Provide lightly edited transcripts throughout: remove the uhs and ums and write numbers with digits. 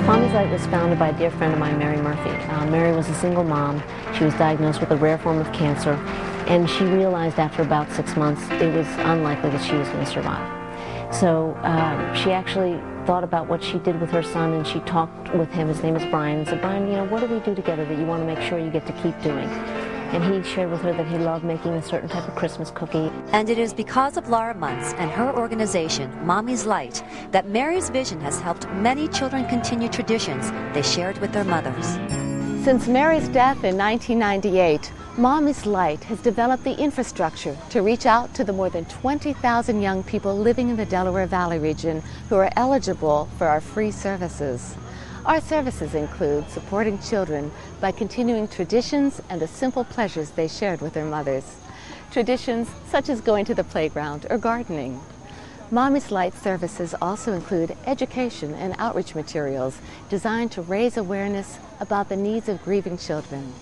Mommy's Light was founded by a dear friend of mine, Mary Murphy. Mary was a single mom. She was diagnosed with a rare form of cancer, and she realized after about 6 months it was unlikely that she was going to survive. So she actually thought about what she did with her son, and she talked with him. His name is Brian, and said, Brian, you know, what do we do together that you want to make sure you get to keep doing? And he shared with her that he loved making a certain type of Christmas cookie. And it is because of Laura Muntz and her organization, Mommy's Light, that Mary's vision has helped many children continue traditions they shared with their mothers. Since Mary's death in 1998, Mommy's Light has developed the infrastructure to reach out to the more than 20,000 young people living in the Delaware Valley region who are eligible for our free services. Our services include supporting children by continuing traditions and the simple pleasures they shared with their mothers. Traditions such as going to the playground or gardening. Mommy's Light services also include education and outreach materials designed to raise awareness about the needs of grieving children.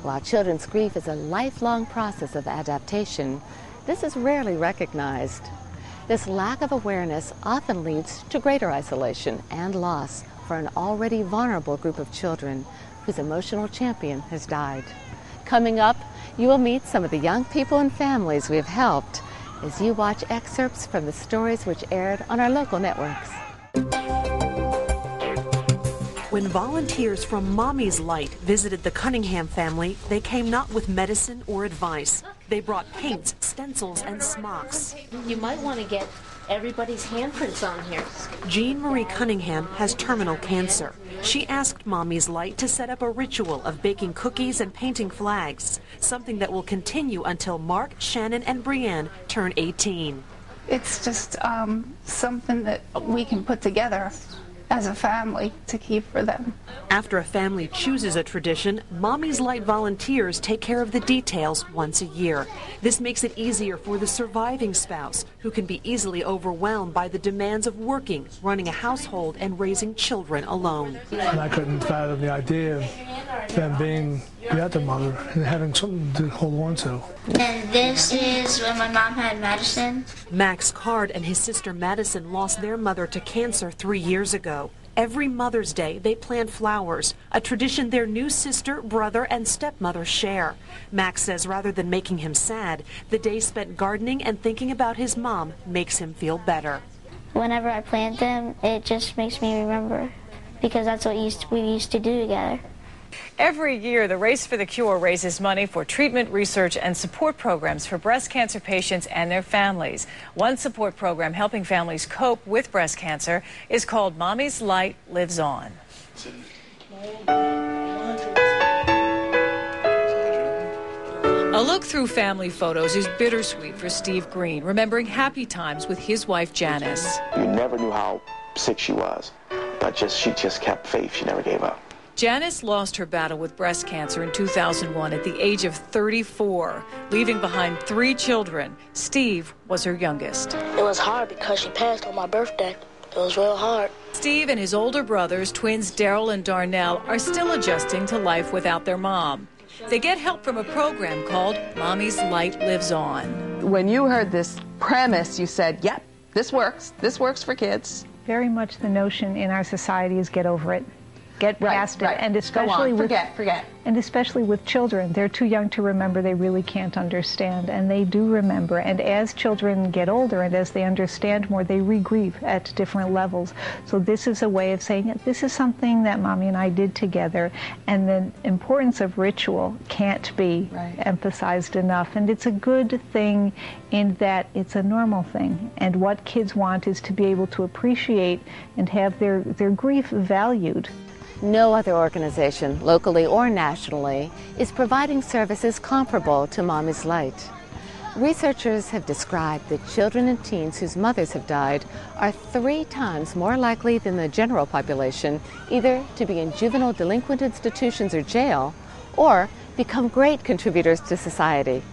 While children's grief is a lifelong process of adaptation, this is rarely recognized. This lack of awareness often leads to greater isolation and loss for an already vulnerable group of children whose emotional champion has died. Coming up, you will meet some of the young people and families we have helped as you watch excerpts from the stories which aired on our local networks. When volunteers from Mommy's Light visited the Cunningham family, they came not with medicine or advice. They brought paints, stencils, and smocks. You might want to get everybody's handprints on here. Jean Marie Cunningham has terminal cancer. She asked Mommy's Light to set up a ritual of baking cookies and painting flags, something that will continue until Mark, Shannon, and Brienne turn 18. It's just something that we can put together as a family to keep for them. After a family chooses a tradition, Mommy's Light volunteers take care of the details once a year. This makes it easier for the surviving spouse, who can be easily overwhelmed by the demands of working, running a household, and raising children alone. And I couldn't fathom the idea of them being the other mother and having something to hold on to. And this is when my mom had Madison. Max Card and his sister Madison lost their mother to cancer 3 years ago. Every Mother's Day, they plant flowers, a tradition their new sister, brother, and stepmother share. Max says rather than making him sad, the day spent gardening and thinking about his mom makes him feel better. Whenever I plant them, it just makes me remember, because that's what we used to do together. Every year, the Race for the Cure raises money for treatment, research, and support programs for breast cancer patients and their families. One support program helping families cope with breast cancer is called Mommy's Light Lives On. A look through family photos is bittersweet for Steve Green, remembering happy times with his wife, Janice. You never knew how sick she was, but she just kept faith. She never gave up. Janice lost her battle with breast cancer in 2001 at the age of 34, leaving behind 3 children. Steve was her youngest. It was hard because she passed on my birthday. It was real hard. Steve and his older brothers, twins Daryl and Darnell, are still adjusting to life without their mom. They get help from a program called Mommy's Light Lives On. When you heard this premise, you said, yep, this works. This works for kids. Very much the notion in our society is get over it. Get past it, and especially forget. And especially with children, they're too young to remember. They really can't understand, and they do remember. And as children get older and as they understand more, they re-grieve at different levels. So this is a way of saying this is something that Mommy and I did together, and the importance of ritual can't be emphasized enough. And it's a good thing in that it's a normal thing. And what kids want is to be able to appreciate and have their grief valued. No other organization, locally or nationally, is providing services comparable to Mommy's Light. Researchers have described that children and teens whose mothers have died are 3 times more likely than the general population either to be in juvenile delinquent institutions or jail, or become great contributors to society.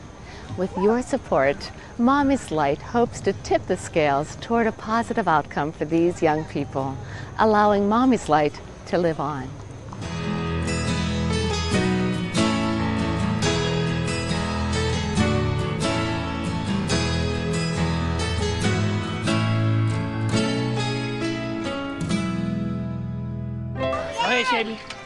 With your support, Mommy's Light hopes to tip the scales toward a positive outcome for these young people, allowing Mommy's Light to live on. ahead, Shabby.